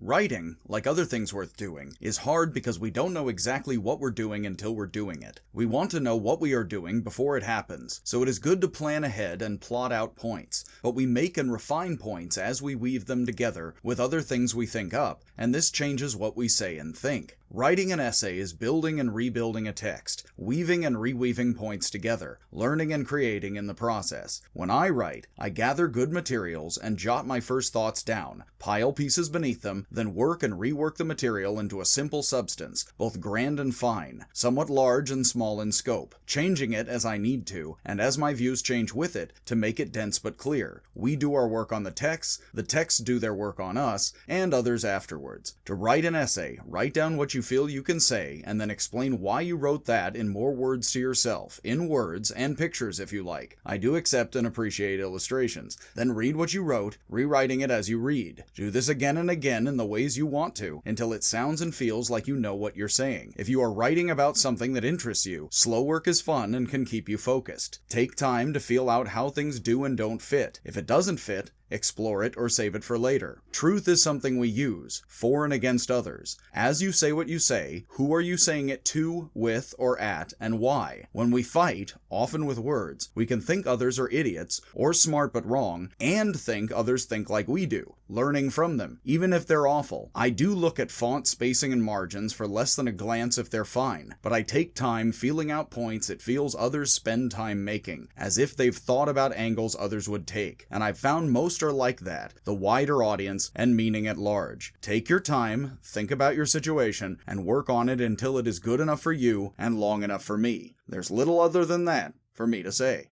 Writing, like other things worth doing, is hard because we don't know exactly what we're doing until we're doing it. We want to know what we are doing before it happens, so it is good to plan ahead and plot out points, but we make and refine points as we weave them together with other things we think up, and this changes what we say and think. Writing an essay is building and rebuilding a text, weaving and reweaving points together, learning and creating in the process. When I write, I gather good materials and jot my first thoughts down, pile pieces beneath them, then work and rework the material into a simple substance, both grand and fine, somewhat large and small in scope, changing it as I need to, and as my views change with it, to make it dense but clear. We do our work on the texts do their work on us, and others afterwards. To write an essay, write down what you feel you can say, and then explain why you wrote that in more words to yourself, in words and pictures if you like. I do accept and appreciate illustrations. Then read what you wrote, rewriting it as you read. Do this again and again in the ways you want to, until it sounds and feels like you know what you're saying. If you are writing about something that interests you, slow work is fun and can keep you focused. Take time to feel out how things do and don't fit. If it doesn't fit, explore it or save it for later. Truth is something we use, for and against others. As you say what you say, who are you saying it to, with, or at, and why? When we fight, often with words, we can think others are idiots, or smart but wrong, and think others think like we do, learning from them, even if they're awful. I do look at font spacing and margins for less than a glance if they're fine, but I take time feeling out points it feels others spend time making, as if they've thought about angles others would take, and I've found most are like that, the wider audience and meaning at large. Take your time, think about your situation, and work on it until it is good enough for you and long enough for me. There's little other than that for me to say.